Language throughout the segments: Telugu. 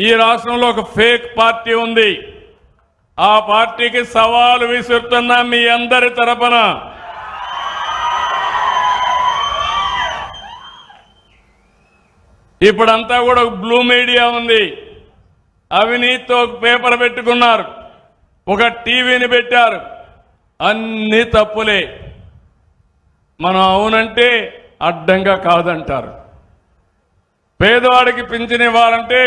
ఈ రాష్ట్రంలో ఒక ఫేక్ పార్టీ ఉంది. ఆ పార్టీకి సవాలు విసురుతున్నా మీ అందరి తరపున ఇప్పుడంతా కూడా బ్లూ మీడియా ఉంది. అవినీతితో ఒక పేపర్ పెట్టుకున్నారు, ఒక టీవీని పెట్టారు. అన్ని తప్పులే. మనం అవునంటే అడ్డంగా కాదంటారు. పేదవాడికి పింఛన్ ఇవ్వాలంటే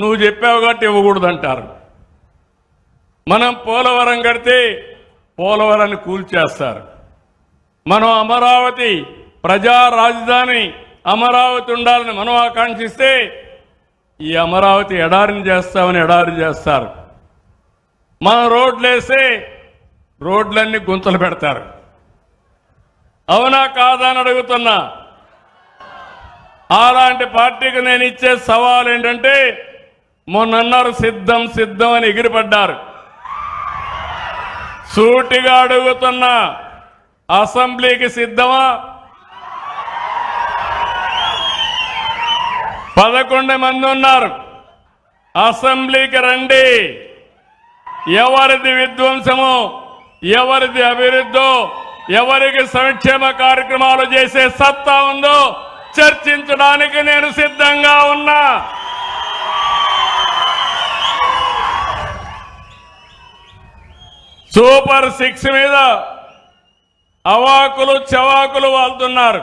నువ్వు చెప్పావు కాబట్టి ఇవ్వకూడదంటారు. మనం పోలవరం కడితే పోలవరాన్ని కూల్చేస్తారు. మనం అమరావతి ప్రజా రాజధాని అమరావతి ఉండాలని మనం ఆకాంక్షిస్తే ఈ అమరావతి ఎడారిని చేస్తామని ఎడారి చేస్తారు. మనం రోడ్లు వేస్తే రోడ్లన్నీ గుంతలు పెడతారు. అవునా కాదా అని అడుగుతున్నా. అలాంటి పార్టీకి నేను ఇచ్చే సవాల్ ఏంటంటే, మొన్నన్నారు సిద్ధం సిద్ధం అని ఎగిరిపడ్డారు. సూటిగా అడుగుతున్నా, అసెంబ్లీకి సిద్ధమా? 11 మంది ఉన్నారు. అసెంబ్లీకి రండి. ఎవరిది విధ్వంసమో, ఎవరిది అభివృద్ధో, ఎవరికి సంక్షేమ కార్యక్రమాలు చేసే సత్తా ఉందో చర్చించడానికి నేను సిద్ధంగా ఉన్నా. సూపర్ 6 మీద అవాకులు చవాకులు వాళ్తున్నారు.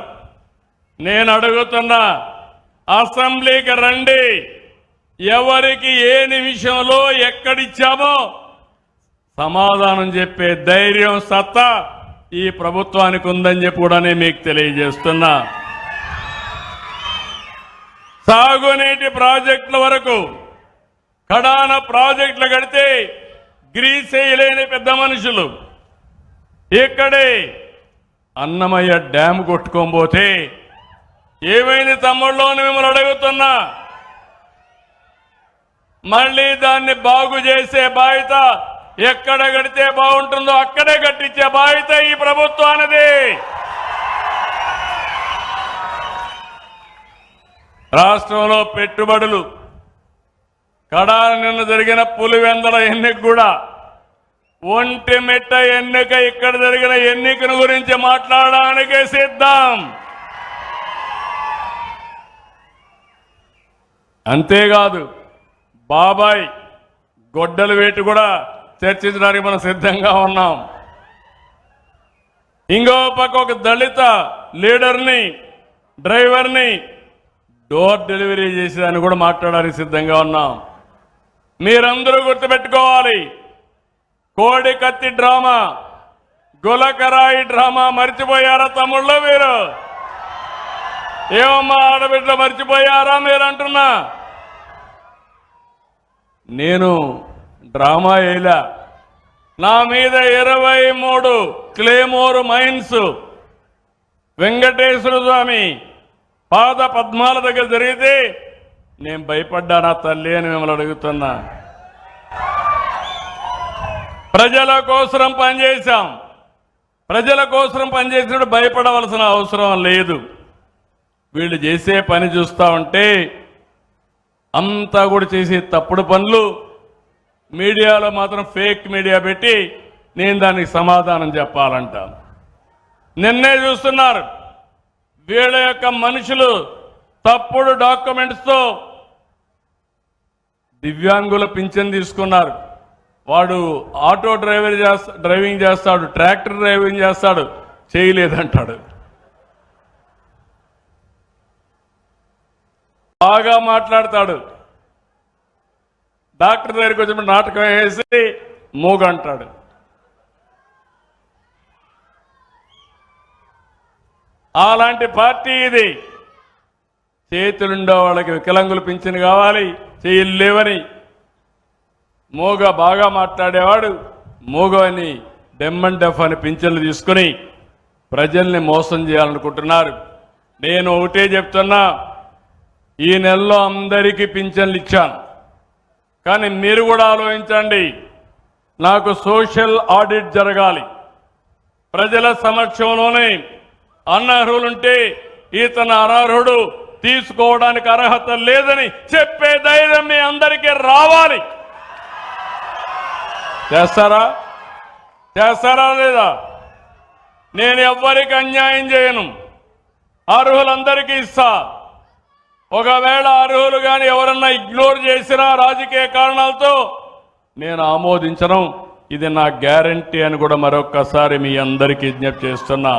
నేను అడుగుతున్నా, అసెంబ్లీకి రండి. ఎవరికి ఏ నిమిషంలో ఎక్కడిచ్చామో సమాధానం చెప్పే ధైర్యం సత్తా ఈ ప్రభుత్వానికి ఉందని చెప్పి కూడా నేను మీకు తెలియజేస్తున్నా. సాగునీటి ప్రాజెక్టుల వరకు కడాన ప్రాజెక్టులు కడితే గ్రీస్ వేయలేని పెద్ద మనుషులు ఇక్కడే అన్నమయ్య డ్యామ్ కొట్టుకోబోతే ఏమైంది తమ్ముళ్ళు అని మిమ్మల్ని అడుగుతున్నా. మళ్ళీ దాన్ని బాగు చేసే బాధ్యత ఎక్కడ కడితే బాగుంటుందో అక్కడే కట్టించే బాధ్యత ఈ ప్రభుత్వానిది. రాష్ట్రంలో పెట్టుబడులు కడాన నిన్న జరిగిన పులివెందల ఎన్నిక కూడా ఒంటిమిట్ట ఎన్నిక ఇక్కడ జరిగిన ఎన్నికను గురించి మాట్లాడడానికి సిద్ధం. అంతేకాదు బాబాయ్ గొడ్డలు వేటు కూడా చర్చించడానికి మనం సిద్ధంగా ఉన్నాం. ఇంకో పక్క ఒక దళిత లీడర్ని డ్రైవర్ని డోర్ డెలివరీ చేసేదాన్ని కూడా మాట్లాడడానికి సిద్ధంగా ఉన్నాం. మీరందరూ గుర్తుపెట్టుకోవాలి, కోడి కత్తి డ్రామా, గులకరాయి డ్రామా మర్చిపోయారా తమ్ముళ్ళు? మీరు ఏమమ్మా ఆడబిడ్డలు మర్చిపోయారా మీరు అంటున్నా? నేను డ్రామా వేయలా. నా మీద 23 క్లేమోర్ మైన్స్ వెంకటేశ్వర స్వామి పాద పద్మాల దగ్గర జరిగితే నేను భయపడ్డానా తల్లి అని మిమ్మల్ని అడుగుతున్నా. ప్రజల కోసం పనిచేశాం. ప్రజల కోసం పనిచేసినప్పుడు భయపడవలసిన అవసరం లేదు. వీళ్ళు చేసే పని చూస్తా ఉంటే అంతా కూడా చేసే తప్పుడు పనులు మీడియాలో మాత్రం ఫేక్ మీడియా పెట్టి నేను దానికి సమాధానం చెప్పాలంట. నిన్నే చూస్తున్నారు వీళ్ళ యొక్క మనుషులు తప్పుడు డాక్యుమెంట్స్తో దివ్యాంగుల పింఛన్ తీసుకున్నారు. వాడు ఆటో డ్రైవింగ్ చేస్తాడు, ట్రాక్టర్ డ్రైవింగ్ చేస్తాడు, చేయలేదంటాడు. బాగా మాట్లాడతాడు. డాక్టర్ దగ్గరికి వచ్చినప్పుడు నాటకం వేసి మూగంటాడు. అలాంటి పార్టీ ఇది. చేతులుండే వాళ్ళకి వికలాంగులు పింఛన్ కావాలి, చేతులు లేవని మూగ బాగా మాట్లాడేవాడు మూగ అని డెమ్ అండ్ డెఫ్ అని పింఛన్లు తీసుకుని ప్రజల్ని మోసం చేయాలనుకుంటున్నారు. నేను ఒకటే చెప్తున్నా, ఈ నెలలో అందరికీ పింఛన్లు ఇచ్చాను. కానీ మీరు కూడా ఆలోచించండి, నాకు సోషల్ ఆడిట్ జరగాలి. ప్రజల సమక్షంలోనే అనర్హులుంటే ఇతను అనర్హుడు, తీసుకోవడానికి అర్హత లేదని చెప్పే ధైర్యం మీ అందరికీ రావాలి. చేస్తారా లేదా? నేను ఎవ్వరికి అన్యాయం చేయను, అర్హులందరికీ ఇస్తా. ఒకవేళ అర్హులు కానీ ఎవరన్నా ఇగ్నోర్ చేసినా రాజకీయ కారణాలతో నేను ఆమోదించను. ఇది నా గ్యారంటీ అని కూడా మరొక్కసారి మీ అందరికీ విజ్ఞప్తి చేస్తున్నా.